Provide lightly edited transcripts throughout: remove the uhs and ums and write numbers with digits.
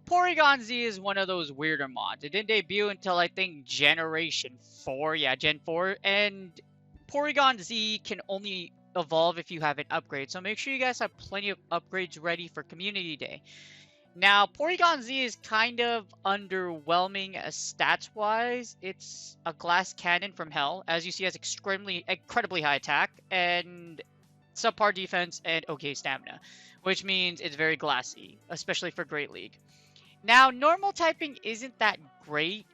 Porygon Z is one of those weirder mods. It didn't debut until I think Generation 4, yeah, Gen 4, and Porygon Z can only evolve if you have an upgrade. So make sure you guys have plenty of upgrades ready for Community Day. Now, Porygon Z is kind of underwhelming stats-wise. It's a glass cannon from hell. As you see, it has incredibly high attack and subpar defense and okay stamina, which means it's very glassy, especially for Great League. Now, normal typing isn't that great.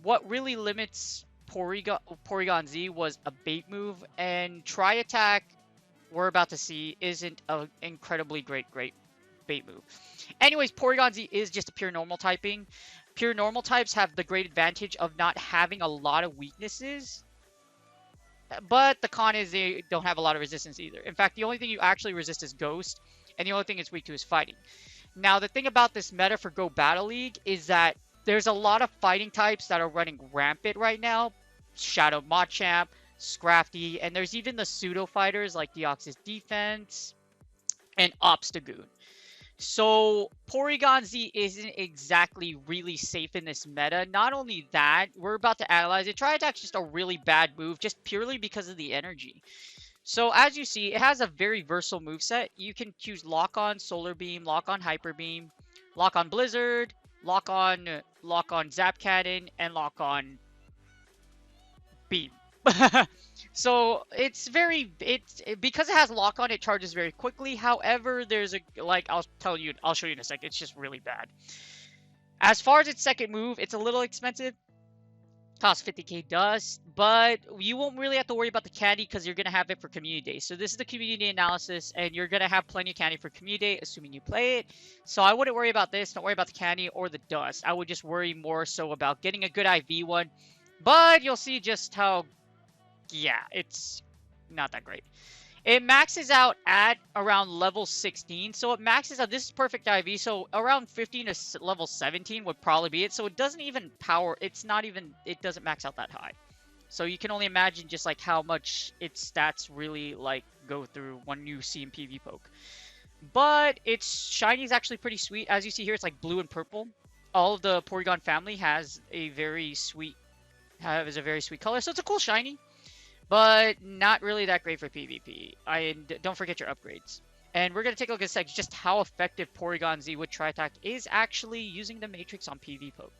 What really limits Porygon Z was a bait move, and Tri Attack, we're about to see, isn't an incredibly great bait move. Anyways, Porygon Z is just a pure normal typing. Pure normal types have the great advantage of not having a lot of weaknesses, but the con is they don't have a lot of resistance either. In fact, the only thing you actually resist is Ghost, and the only thing it's weak to is Fighting. Now, the thing about this meta for Go Battle League is that there's a lot of fighting types that are running rampant right now. Shadow Machamp, Scrafty, and there's even the pseudo fighters like Deoxys Defense and Obstagoon. So Porygon Z isn't exactly really safe in this meta. Not only that, we're about to analyze it. Tri Attack's just a really bad move just purely because of the energy. So as you see, it has a very versatile moveset. You can choose Lock On Solar Beam, Lock On Hyper Beam, Lock On Blizzard, Lock On Zap Cannon, and Lock On Beam. So it's because it has Lock On, it charges very quickly. However, there's I'll show you in a second. It's just really bad. As far as its second move, it's a little expensive. Costs 50k dust, but you won't really have to worry about the candy because you're going to have it for Community Day. So this is the Community Day analysis, and you're going to have plenty of candy for Community Day, assuming you play it. So I wouldn't worry about this. Don't worry about the candy or the dust. I would just worry more so about getting a good IV one. But you'll see just how, yeah, it's not that great. It maxes out at around level 16. So it maxes out. This is perfect IV. So around 15 to level 17 would probably be it. So it doesn't even power. It doesn't max out that high. So you can only imagine just like how much its stats really like go through when you see in PV poke. But its shiny is actually pretty sweet. As you see here, it's like blue and purple. All of the Porygon family has a very sweet color. So it's a cool shiny. But not really that great for PvP. Don't forget your upgrades. And we're going to take a look at a sec just how effective Porygon Z with Tri-Attack is actually using the Matrix on PV poke.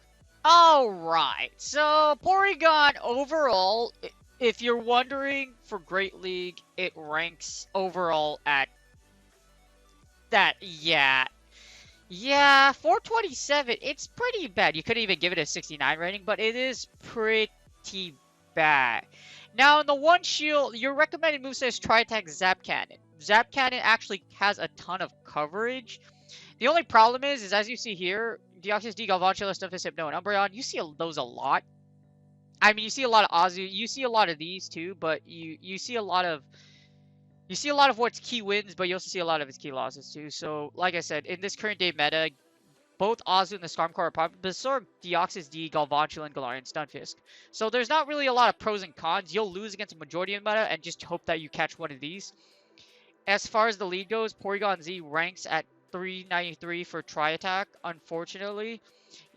Alright, so Porygon overall, if you're wondering, for Great League, it ranks overall at that, yeah, 427. It's pretty bad. You couldn't even give it a 69 rating, but it is pretty bad. Now, in the one shield, your recommended moveset is Tri-Attack Zap Cannon. Zap Cannon actually has a ton of coverage. The only problem is as you see here, Deoxys D, Galvantula, Stunfisk, Hypno, and Umbreon, you see those a lot. I mean, you see a lot of Azu, you see a lot of these too, but you see a lot of what's key wins, but you also see a lot of its key losses too. So, like I said, in this current day meta, both Azu and the Stormcore are popular, but so are Deoxys D, Galvantula, and Galarian Stunfisk. So there's not really a lot of pros and cons. You'll lose against a majority of the meta and just hope that you catch one of these. As far as the lead goes, Porygon Z ranks at 393 for Tri-Attack, unfortunately.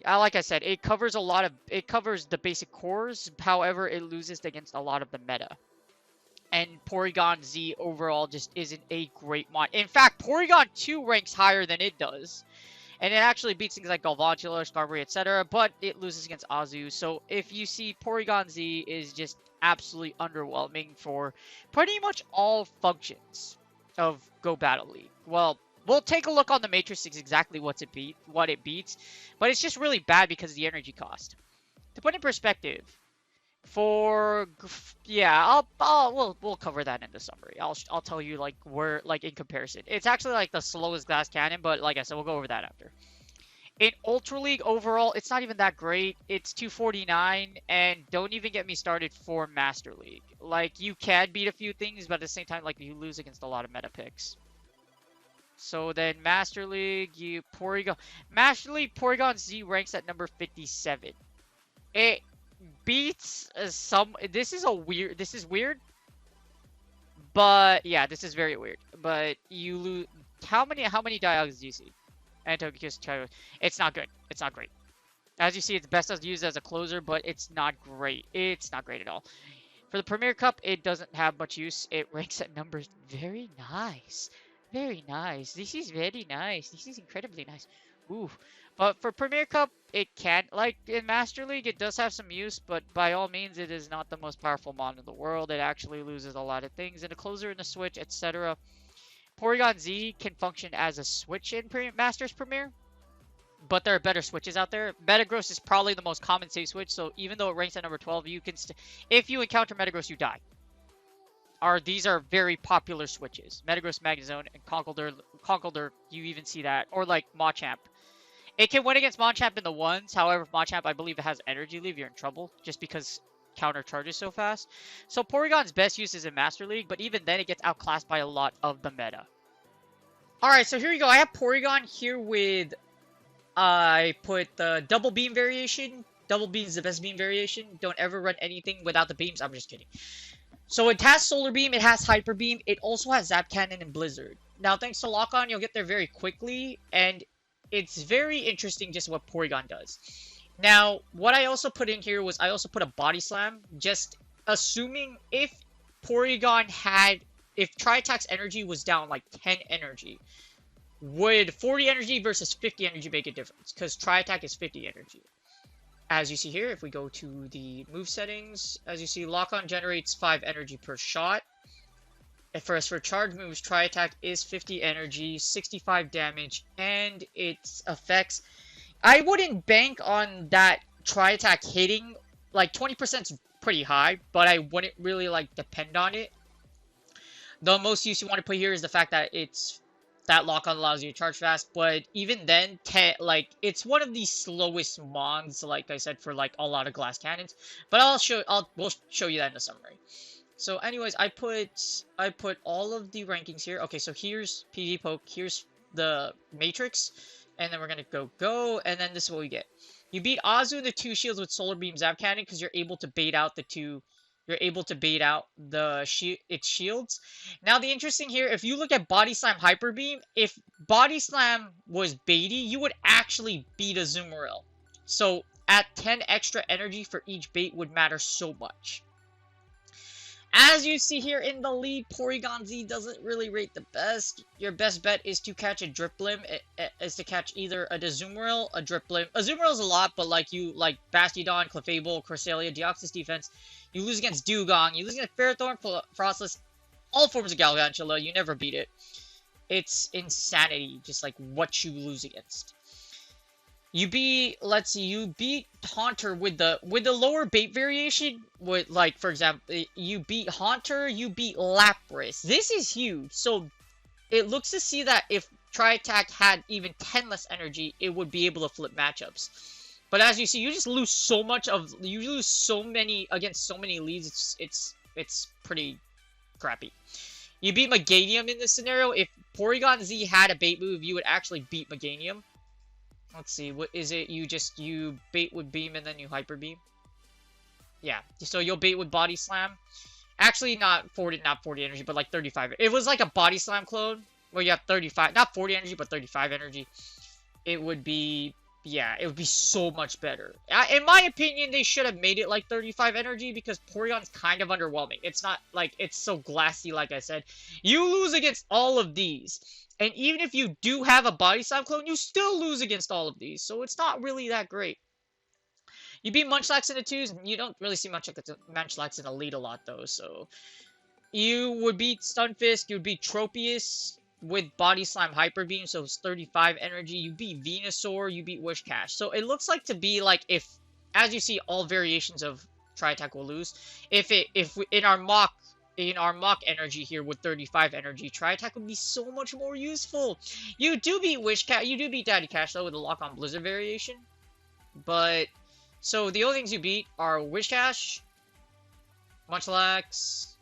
Like I said, it covers the basic cores, however, it loses against a lot of the meta. And Porygon Z overall just isn't a great mod. In fact, Porygon 2 ranks higher than it does. And it actually beats things like Galvantula, Skarmory, etc. But it loses against Azu. So if you see, Porygon Z is just absolutely underwhelming for pretty much all functions of Go Battle League. Well, we'll take a look on the Matrix exactly what it beats. But it's just really bad because of the energy cost. To put in perspective, we'll cover that in the summary. I'll tell you like where, like, in comparison. It's actually like the slowest glass cannon, but like I said, we'll go over that after. In Ultra League overall, it's not even that great. It's 249, and don't even get me started for Master League. Like, you can beat a few things, but at the same time, like, you lose against a lot of meta picks. So then Master League, Porygon Z ranks at number 57. It beats this is weird, but yeah, this is very weird. But you lose. How many dialogues do you see? And Togekiss, it's not good. It's not great. As you see, it's best as used as a closer, but it's not great. It's not great at all. For the Premier Cup, it doesn't have much use. It ranks at numbers very nice. Very nice. This is very nice. This is incredibly nice. Ooh. But for Premier Cup, it can, like in Master League, it does have some use, but by all means, it is not the most powerful mon in the world. It actually loses a lot of things in a closer, in the switch, etc. Porygon Z can function as a switch in Masters Premier, but there are better switches out there. Metagross is probably the most common safe switch, so even though it ranks at number 12, you can if you encounter Metagross, you die. These are very popular switches. Metagross, Magnezone, and Conkeldurr, you even see that. Or like Machamp. It can win against Machamp in the ones. However, Machamp, I believe it has Energy Leave. You're in trouble just because counter charges so fast. So Porygon's best use is in Master League, but even then it gets outclassed by a lot of the meta. Alright, so here we go. I have Porygon here with... I put the double beam variation. Double beam is the best beam variation. Don't ever run anything without the beams. I'm just kidding. So it has Solar Beam, it has Hyper Beam, it also has Zap Cannon and Blizzard. Now, thanks to Lock On, you'll get there very quickly, and it's very interesting just what Porygon does. Now, what I also put in here was I also put a Body Slam, just assuming if Porygon had, if Tri-Attack's energy was down like 10 energy, would 40 energy versus 50 energy make a difference? Because Tri-Attack is 50 energy. As you see here, if we go to the move settings, as you see, Lock-On generates 5 energy per shot. For charge moves, Tri-Attack is 50 energy, 65 damage, and its effects... I wouldn't bank on that Tri-Attack hitting. Like, 20% is pretty high, but I wouldn't really, like, depend on it. The most use you want to put here is the fact that that Lock-On allows you to charge fast, but even then, like, it's one of the slowest mons, like I said, for, like, a lot of glass cannons. But we'll show you that in the summary. So, anyways, I put all of the rankings here. Okay, so here's PG Poke, here's the Matrix, and then we're gonna go, and then this is what we get. You beat Azu in the 2 shields with Solar Beam Zap Cannon, because you're able to bait out the 2... You're able to bait out its shields. Now, the interesting here, if you look at Body Slam Hyper Beam, if Body Slam was baity, you would actually beat a Azumarill. So, at 10 extra energy for each bait would matter so much. As you see here in the lead, Porygon Z doesn't really rate the best. Your best bet is to catch a Driplim. Is to catch either a Azumarill, a Driplim. Azumarill's a lot, but like Bastiodon, Clefable, Cresselia, Deoxys defense. You lose against Dugong. You lose against Ferrothorn, Frostless, all forms of Galvantula. You never beat it. It's insanity, just like what you lose against. You beat, let's see, you beat Haunter with the lower bait variation. With, like, for example, you beat Haunter, you beat Lapras. This is huge. So, it looks to see that if Tri-Attack had even 10 less energy, it would be able to flip matchups. But as you see, you just lose so much of, you lose so many, against so many leads, it's pretty crappy. You beat Meganium in this scenario. If Porygon Z had a bait move, you would actually beat Meganium. Let's see, what is it? You bait with Beam and then you Hyper Beam? Yeah, so you'll bait with Body Slam. Actually, not 40 energy, but like 35. It was like a Body Slam clone, where you have 35, not 40 energy, but 35 energy. It would be, yeah, it would be so much better. In my opinion, they should have made it like 35 energy, because Porygon's kind of underwhelming. It's not, like, it's so glassy, like I said. You lose against all of these. And even if you do have a Body Slam clone, you still lose against all of these. So it's not really that great. You beat Munchlax in the 2s. You don't really see Munchlax in Elite a lot, though. So you would beat Stunfisk. You would beat Tropius with Body Slam Hyper Beam. So it's 35 energy. You beat Venusaur. You beat Wishcash. So it looks like to be like if, as you see, all variations of Tri-Attack will lose. If in our mock energy here with 35 energy, Tri-Attack would be so much more useful. You do beat Wishcash, you do beat Daddy Cash though with the Lock-On Blizzard variation. But, so the only things you beat are Wishcash, Munchlax,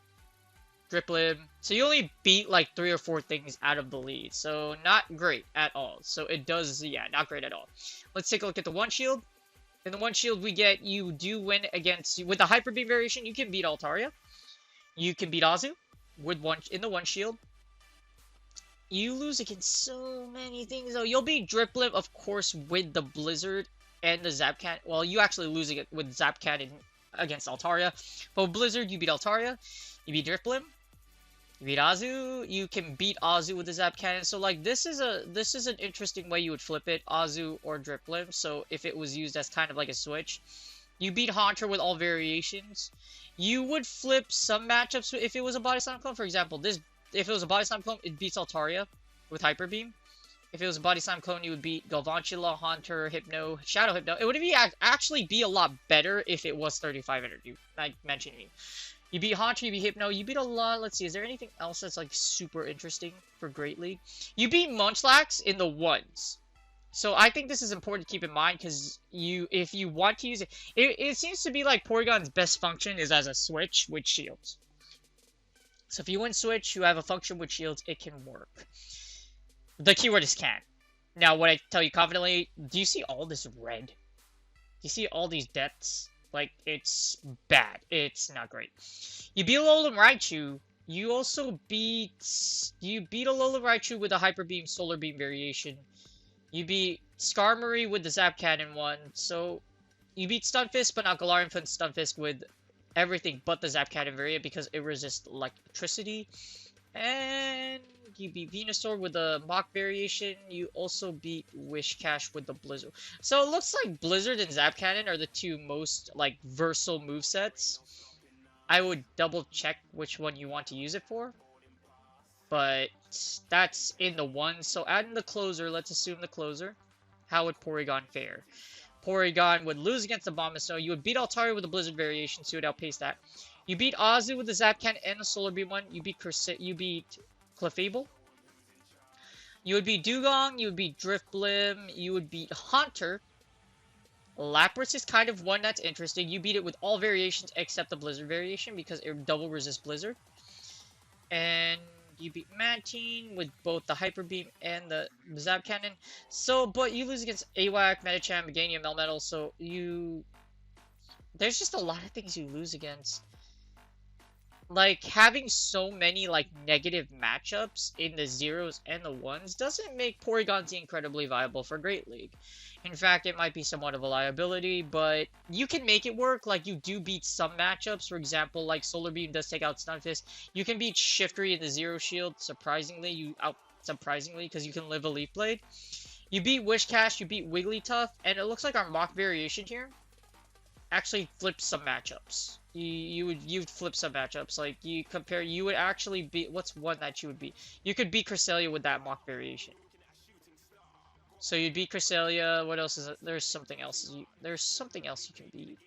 Driplim. So you only beat like 3 or 4 things out of the lead. So not great at all. So it does, yeah, not great at all. Let's take a look at the One Shield. In the One Shield we get, you do win against, with the Hyper Beam variation, you can beat Altaria. You can beat Azu with in the One Shield. You lose against so many things, though. You'll beat Driplim, of course, with the Blizzard and the Zap Cannon. Well, you actually lose it with Zap Cannon against Altaria. But with Blizzard, you beat Altaria. You beat Driplim. You beat Azu. You can beat Azu with the Zap Cannon. So, like, this is an interesting way you would flip it, Azu or Driplim. So, if it was used as kind of like a switch. You beat Haunter with all variations. You would flip some matchups if it was a Body Slam clone. For example, if it was a Body Slam clone, it beats Altaria with Hyper Beam. If it was a Body Slam clone, you would beat Galvantula, Haunter, Hypno, Shadow Hypno. It would actually be a lot better if it was 35 energy, like mentioned you. You beat Haunter, you beat Hypno, you beat a lot. Let's see, is there anything else that's like super interesting for Great League? You beat Munchlax in the ones. So I think this is important to keep in mind because if you want to use it, it seems to be like Porygon's best function is as a switch with shields. So if you win switch, you have a function with shields, it can work. The keyword is can. Now, what I tell you confidently, do you see all this red? Do you see all these deaths? Like, it's bad. It's not great. You beat Alolan Raichu. You also beat Alolan Raichu with a Hyper Beam, Solar Beam variation. You beat Skarmory with the Zap Cannon one. So, you beat Stunfisk, but not Galarian Stunfisk with everything but the Zap Cannon variant because it resists electricity. And you beat Venusaur with the Mach variation. You also beat Wishcash with the Blizzard. So it looks like Blizzard and Zap Cannon are the two most like versatile movesets. I would double check which one you want to use it for. But that's in the one. So adding the closer, let's assume the closer. How would Porygon fare? Porygon would lose against the Bombasnow. You would beat Altaria with the Blizzard variation, so you would outpace that. You beat Azu with the Zap Cannon and the Solar Beam one. You beat Clefable. You would beat Dugong. You would beat Drifblim. You would beat Haunter. Lapras is kind of one that's interesting. You beat it with all variations except the Blizzard variation because it double resists Blizzard. And you beat Mantine with both the Hyper Beam and the Zap Cannon. So, but you lose against AWAC, Medicham, Meganium, Melmetal. So there's just a lot of things you lose against. Like, having so many, like, negative matchups in the zeros and the ones doesn't make Porygon Z incredibly viable for Great League. In fact, it might be somewhat of a liability, but you can make it work. Like, you do beat some matchups. For example, like, Solar Beam does take out Stunfisk. You can beat Shiftry in the Zero Shield, surprisingly, because you can live a Leaf Blade. You beat Wishcash, you beat Wigglytuff, and it looks like our Mach variation here actually flips some matchups. You'd flip some matchups. Like, you would actually beat, what's one that you would beat? You could beat Cresselia with that Mach variation. So you'd beat Cresselia. What else is it? There's something else you can beat.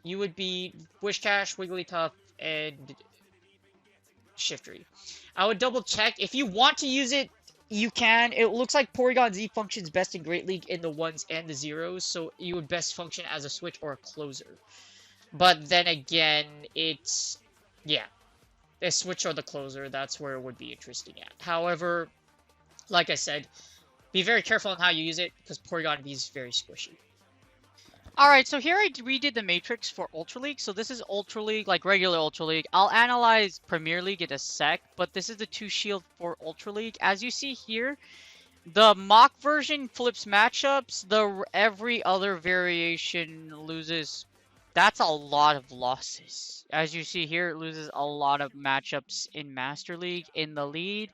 You would beat Wishcash, Wigglytuff, and Shiftry. I would double check. If you want to use it, you can. It looks like Porygon Z functions best in Great League in the ones and the zeros, so you would best function as a switch or a closer. But then again, it's, yeah, a switch or the closer, that's where it would be interesting at. However, like I said, be very careful on how you use it, because Porygon V is very squishy. Alright, so here I redid the matrix for Ultra League. So this is Ultra League, like regular Ultra League. I'll analyze Premier League in a sec, but this is the 2 shield for Ultra League. As you see here, the Mach version flips matchups. Every other variation loses. That's a lot of losses. As you see here, it loses a lot of matchups in Master League in the lead.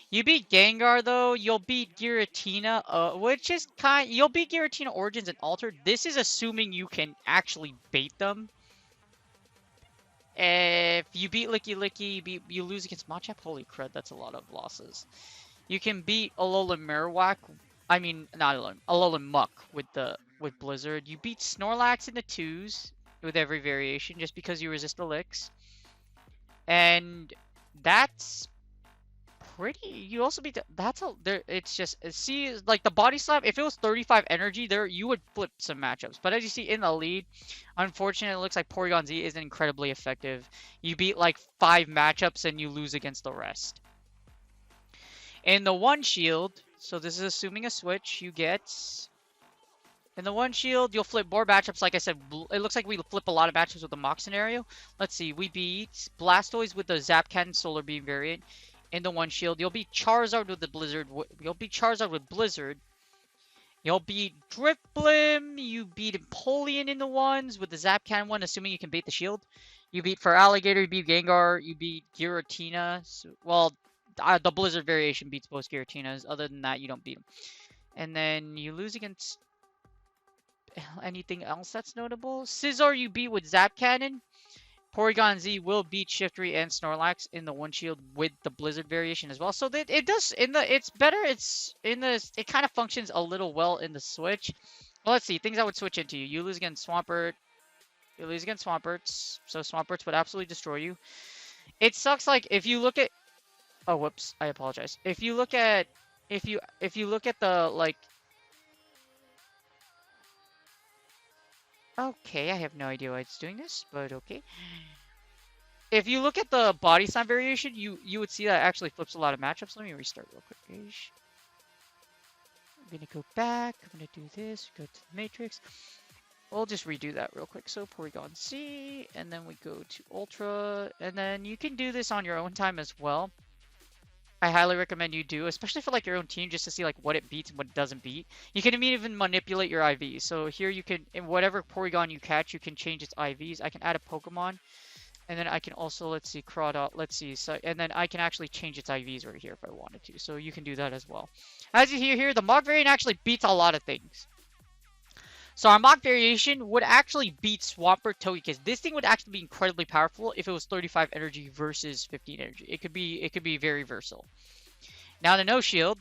You beat Gengar, though. You'll beat Giratina, which is you'll beat Giratina Origins and Altered. This is assuming you can actually bait them. If you beat Licky Licky, you lose against Machop. Holy crud, that's a lot of losses. You can beat Alolan Marowak. I mean, not Alolan Muck with Blizzard. You beat Snorlax in the 2s with every variation just because you resist the licks. And that's pretty. You also beat it's just, see, like the Body Slam, if it was 35 energy there, you would flip some matchups. But as you see in the lead, unfortunately, it looks like Porygon Z isn't incredibly effective. You beat like 5 matchups and you lose against the rest. In the 1 shield, so this is assuming a switch, you get, in the 1 shield, you'll flip more matchups. Like I said, it looks like we flip a lot of matchups with the Mach scenario. Let's see, we beat Blastoise with the Zap Cannon Solar Beam variant. in the one shield. You'll beat Charizard with the Blizzard. You'll beat Charizard with Blizzard. You'll beat Drifblim. You beat Empoleon in the ones with the Zap Cannon one, assuming you can bait the shield. You beat for Alligator. You beat Gengar. You beat Giratina. So, well, the Blizzard variation beats both Giratinas. Other than that, you don't beat them. And then you lose against anything else that's notable. Scizor you beat with Zap Cannon. Porygon Z will beat Shiftry and Snorlax in the one shield with the Blizzard variation as well. So that it does it's better. It's in the it kind of functions a little well in the Switch. Well, let's see things I would switch into. You lose against Swampert. You lose against Swamperts. So Swamperts would absolutely destroy you. It sucks. Like if you look at oh whoops, I apologize. If you look at the like. Okay, I have no idea why it's doing this, but okay. If you look at the body sign variation, you would see that it actually flips a lot of matchups. Let me restart real quick. I'm gonna go back. I'm gonna do this. Go to the matrix. We'll just redo that real quick. So Porygon Z, and then we go to Ultra, and then you can do this on your own time as well. I highly recommend you do, especially for like your own team, just to see like what it beats and what it doesn't beat. You can even manipulate your IVs. So here you can, in whatever Porygon you catch, you can change its IVs. I can add a Pokemon, and then I can also, let's see, Crawdot, let's see, so, and then I can actually change its IVs right here if I wanted to. So you can do that as well. As you hear here, the Mach variant actually beats a lot of things. So our Mach variation would actually beat Swampert Togekiss. This thing would actually be incredibly powerful if it was 35 energy versus 15 energy. It could be very versatile. Now the no shield,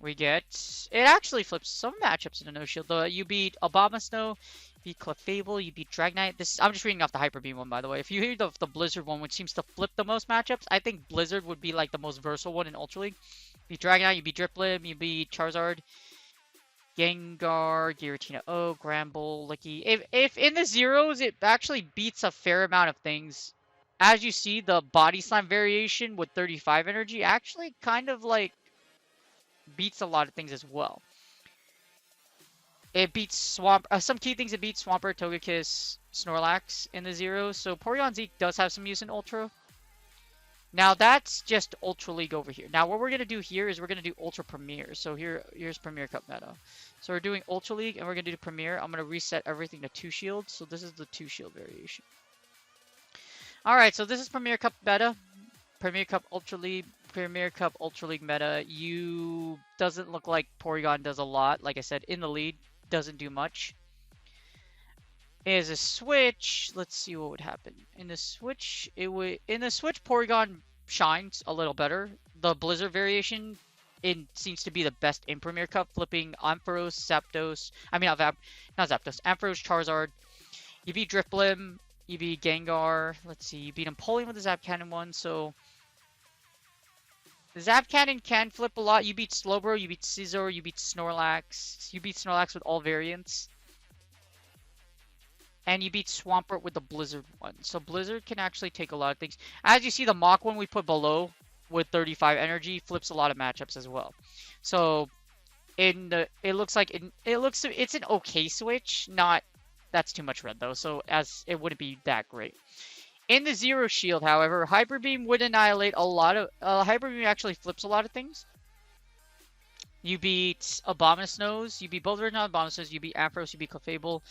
we get it actually flips some matchups in the no shield. You beat Abomasnow, you beat Clefable, you beat Dragonite. This I'm just reading off the Hyper Beam one, by the way. If you hear the Blizzard one, which seems to flip the most matchups, I think Blizzard would be like the most versatile one in Ultra League. You beat Dragonite, you beat Drifblim, you beat Charizard, Gengar, Giratina, Gramble, Licky. If in the zeros, it actually beats a fair amount of things. As you see, the body slam variation with 35 energy actually kind of like beats a lot of things as well. It beats some key things it beats Swampert, Togekiss, Snorlax in the zeros. So Porygon Z does have some use in Ultra. Now that's just Ultra League over here. Now what we're going to do here is we're going to do Ultra Premier. So here's Premier Cup meta. So we're doing Ultra League and we're going to do Premier. I'm going to reset everything to 2 shields. So this is the 2 shield variation. Alright, so this is Premier Cup meta. Premier Cup Ultra League. Premier Cup Ultra League meta. You doesn't look like Porygon does a lot. Like I said, in the lead, doesn't do much. As a switch, let's see what would happen. In the switch, Porygon shines a little better. The Blizzard variation seems to be the best in Premier Cup, flipping Ampharos, Zapdos. I mean, not Zapdos. Ampharos, Charizard. You beat Drifblim. You beat Gengar. Let's see. You beat Empoleon with the Zap Cannon one. So the Zap Cannon can flip a lot. You beat Slowbro. You beat Scizor. You beat Snorlax. You beat Snorlax with all variants. And you beat Swampert with the Blizzard one. So Blizzard can actually take a lot of things. As you see, the Mach one we put below with 35 energy flips a lot of matchups as well. So it looks like it's an okay switch. Not that's too much red though. So as it wouldn't be that great. In the Zero Shield, however, Hyper Beam would annihilate a lot of. Hyper Beam actually flips a lot of things. You beat Abomasnows. You beat both original Abomasnows. You beat Ampharos. You beat Clefable.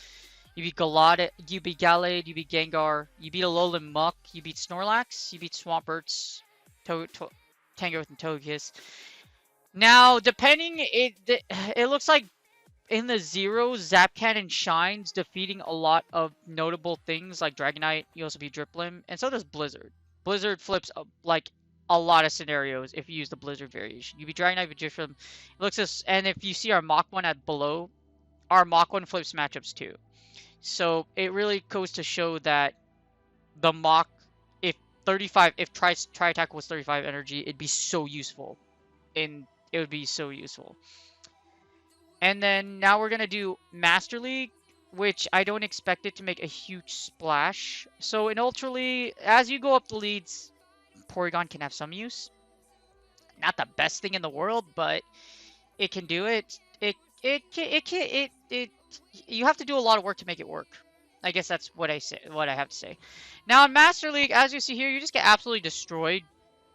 You beat Galade, you beat Gallade, you beat Gengar, you beat Alolan Muck, you beat Snorlax, you beat Swamperts, Tangrowth, and Togekiss. Now, depending, it looks like in the zeros, Zap Cannon shines, defeating a lot of notable things like Dragonite. You also beat Drifblim, and so does Blizzard. Blizzard flips like a lot of scenarios if you use the Blizzard variation. You beat Dragonite with Drifblim. It looks and if you see our Mach one at below, our Mach one flips matchups too. So it really goes to show that the Mach, if Tri-Attack was 35 energy, it'd be so useful. It would be so useful. And then now we're going to do Master League, which I don't expect it to make a huge splash. So in Ultra League, as you go up the leads, Porygon can have some use. Not the best thing in the world, but it can do it. You have to do a lot of work to make it work. I guess that's what I have to say. Now in Master League, as you see here, you just get absolutely destroyed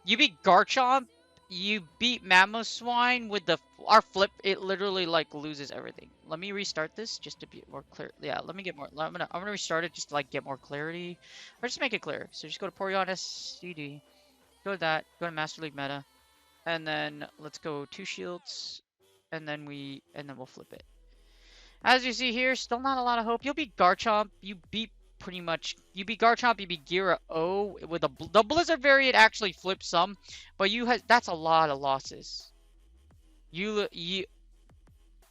You beat Garchomp. You beat Mamoswine with our flip. It literally like loses everything. Let me restart this just to be more clear. Yeah, let me get more. I'm gonna restart it just to like get more clarity, or just make it clear. So just go to Porygon SCD. Go to that. Go to Master League Meta, and then let's go 2 shields, and then we'll flip it. As you see here, still not a lot of hope. You'll beat Garchomp. You beat Garchomp, you beat Gira O with the Blizzard variant actually flips some, but that's a lot of losses. You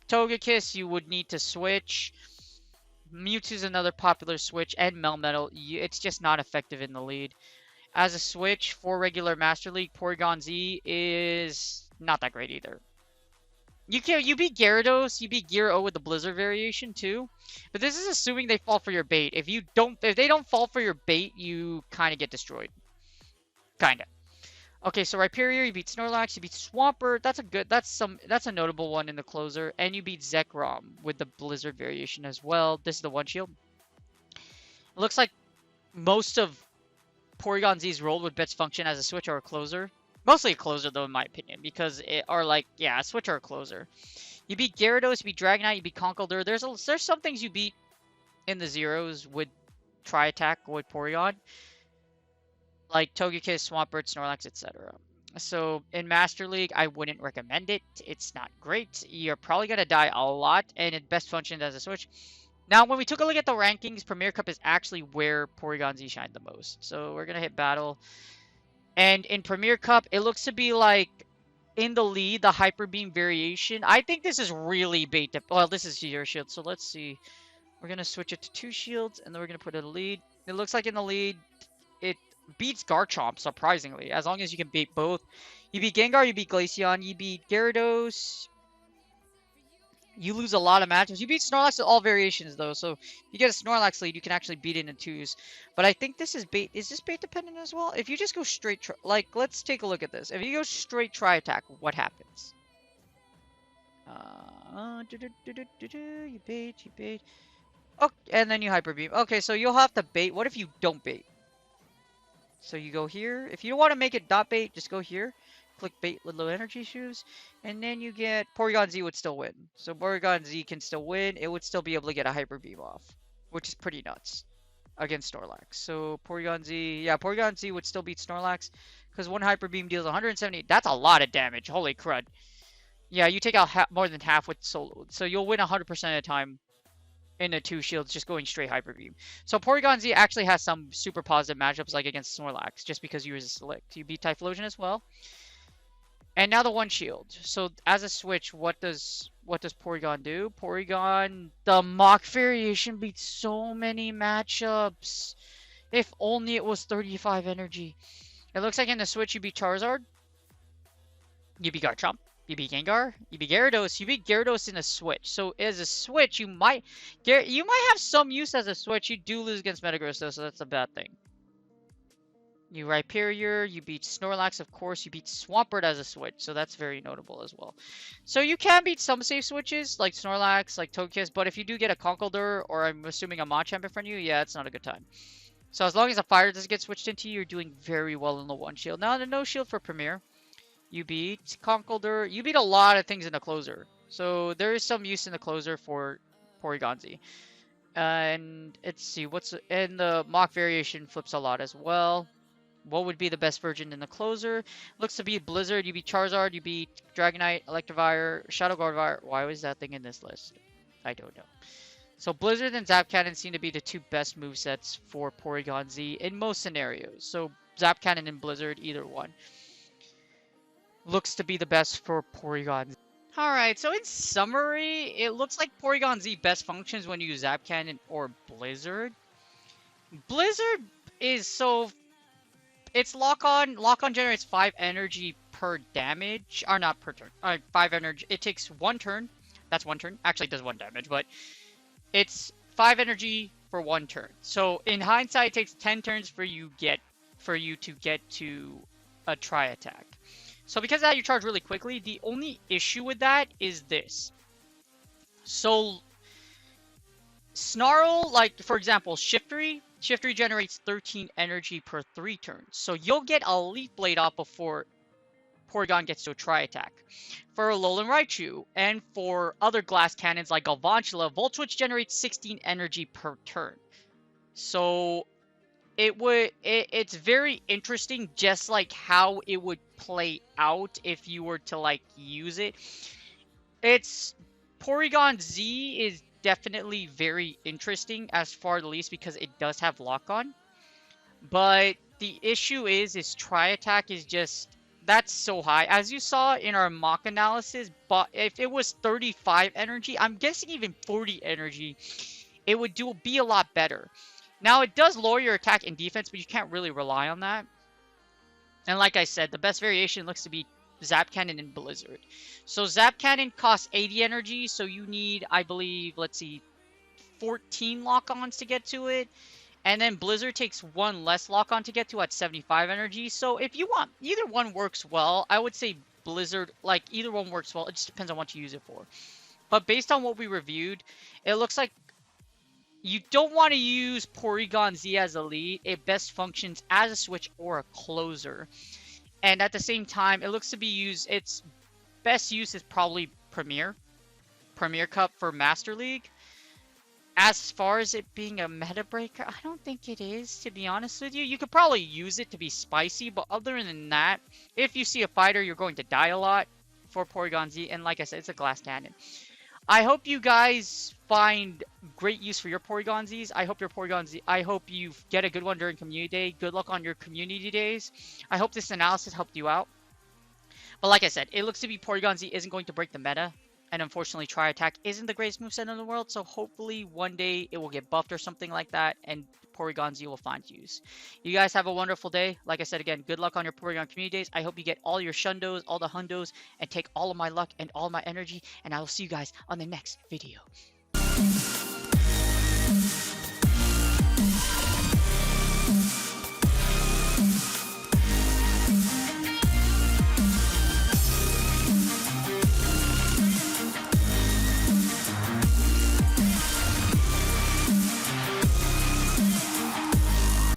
Togekiss, you would need to switch. Mewtwo's another popular switch, and Melmetal. It's just not effective in the lead. As a switch for regular Master League, Porygon Z is not that great either. You beat Gyarados, you beat Gyaro with the Blizzard variation too. But this is assuming they fall for your bait. If they don't fall for your bait, you kinda get destroyed. Kinda. Okay, so Rhyperior, you beat Snorlax, you beat Swampert. That's a notable one in the closer. And you beat Zekrom with the Blizzard variation as well. This is the one shield. It looks like most of Porygon Z's role would best function as a switch or a closer. Mostly a closer, though, in my opinion, because a switch or a closer. You beat Gyarados, you beat Dragonite, you beat Conkeldurr. There's some things you beat in the zeros with Tri-Attack with Porygon, like Togekiss, Swampert, Snorlax, etc. So in Master League, I wouldn't recommend it. It's not great. You're probably gonna die a lot, and it best functions as a switch. Now, when we took a look at the rankings, Premier Cup is actually where Porygon Z shined the most. So we're gonna hit battle. And in Premier Cup, it looks to be like in the lead, the Hyper Beam variation. I think this is really bait. Well, this is your shield, so let's see. We're going to switch it to 2 shields, and then we're going to put it in the lead. It looks like in the lead, it beats Garchomp, surprisingly, as long as you can beat both. You beat Gengar, you beat Glaceon, you beat Gyarados. You lose a lot of matches. You beat Snorlax at all variations, though. So if you get a Snorlax lead, you can actually beat it in 2s. But I think this is bait. Is this bait dependent as well? If you just go straight, let's take a look at this. If you go straight Tri-Attack, what happens? You bait. Oh, and then you Hyper Beam. Okay, so you'll have to bait. What if you don't bait? So you go here. If you don't want to make it dot bait, just go here. Click bait with low energy shoes, and then you get Porygon Z would still win. So Porygon Z can still win. It would still be able to get a Hyper Beam off, which is pretty nuts against Snorlax. So Porygon Z would still beat Snorlax because one Hyper Beam deals 170. That's a lot of damage. Holy crud. Yeah, you take out more than half with Solo. So you'll win 100% of the time in the 2 shields just going straight Hyper Beam. So Porygon Z actually has some super positive matchups like against Snorlax just because you use a Select. You beat Typhlosion as well. And now the 1 shield. So as a switch, what does Porygon do? Porygon, the Mach variation beats so many matchups. If only it was 35 energy. It looks like in the switch you beat Charizard. You beat Garchomp. You beat Gengar. You beat Gyarados. You beat Gyarados in a switch. So as a switch, you might have some use as a switch. You do lose against Metagross though, so that's a bad thing. You Rhyperior, you beat Snorlax, of course, you beat Swampert as a switch, so that's very notable as well. So you can beat some safe switches, like Snorlax, like Togekiss, but if you do get a Conkeldurr, or I'm assuming a Machamp in front of you, yeah, it's not a good time. So as long as a fire doesn't get switched into you, you're doing very well in the 1 shield. Now, the no shield for Premier. You beat Conkeldurr. You beat a lot of things in the closer. So there is some use in the closer for Porygon Z. And let's see, and the Mach variation flips a lot as well. What would be the best version in the closer? Looks to be Blizzard. You beat Charizard. You beat Dragonite, Electivire, Shadow Gardevoir. Why was that thing in this list? I don't know. So Blizzard and Zap Cannon seem to be the 2 best movesets for Porygon Z in most scenarios. So Zap Cannon and Blizzard, either one. Looks to be the best for Porygon Z. Alright, so in summary, it looks like Porygon Z best functions when you use Zap Cannon or Blizzard. Blizzard is so... It's lock on generates 5 energy per damage, or not per turn. 5 energy. It takes 1 turn. That's 1 turn. Actually, it does 1 damage, but it's 5 energy for 1 turn. So in hindsight, it takes 10 turns for you to get to a Tri-Attack. So because of that, you charge really quickly. The only issue with that is this. So Snarl, like for example, Shiftry. Shift regenerates 13 energy per 3 turns. So you'll get a Leaf Blade off before Porygon gets to a Tri-Attack. For Alolan Raichu, and for other glass cannons like Galvantula, Volt Switch generates 16 energy per turn. So it's very interesting just like how it would play out if you were to like use it. It's Porygon Z is definitely very interesting as far the least because it does have lock on. But the issue is Tri-Attack is just that's so high. As you saw in our mock analysis, but if it was 35 energy, I'm guessing even 40 energy, it would be a lot better. Now, it does lower your attack and defense, but you can't really rely on that. And like I said, the best variation looks to be Zap Cannon and Blizzard. So Zap Cannon costs 80 energy, so you need, I believe, let's see, 14 lock-ons to get to it. And then Blizzard takes 1 less lock-on to get to at 75 energy. So if you want, either one works well. I would say Blizzard, like, either one works well. It just depends on what you use it for. But based on what we reviewed, it looks like you don't want to use Porygon Z as a lead. It best functions as a switch or a closer. And at the same time, it looks to be used, its best use is probably Premier Cup for Master League. As far as it being a meta breaker, I don't think it is, to be honest with you. You could probably use it to be spicy, but other than that, if you see a fighter, you're going to die a lot for Porygon Z. And like I said, it's a glass cannon. I hope you guys find great use for your Porygon Zs. I hope you get a good one during Community Day. Good luck on your Community Days. I hope this analysis helped you out. But like I said, it looks to be Porygon Z isn't going to break the meta. And unfortunately, Tri-Attack isn't the greatest moveset in the world. So hopefully one day it will get buffed or something like that. And Porygon Z will find use. You guys have a wonderful day. Like I said again, good luck on your Porygon Community Days. I hope you get all your Shundos, all the Hundos, and take all of my luck and all my energy. And I will see you guys on the next video.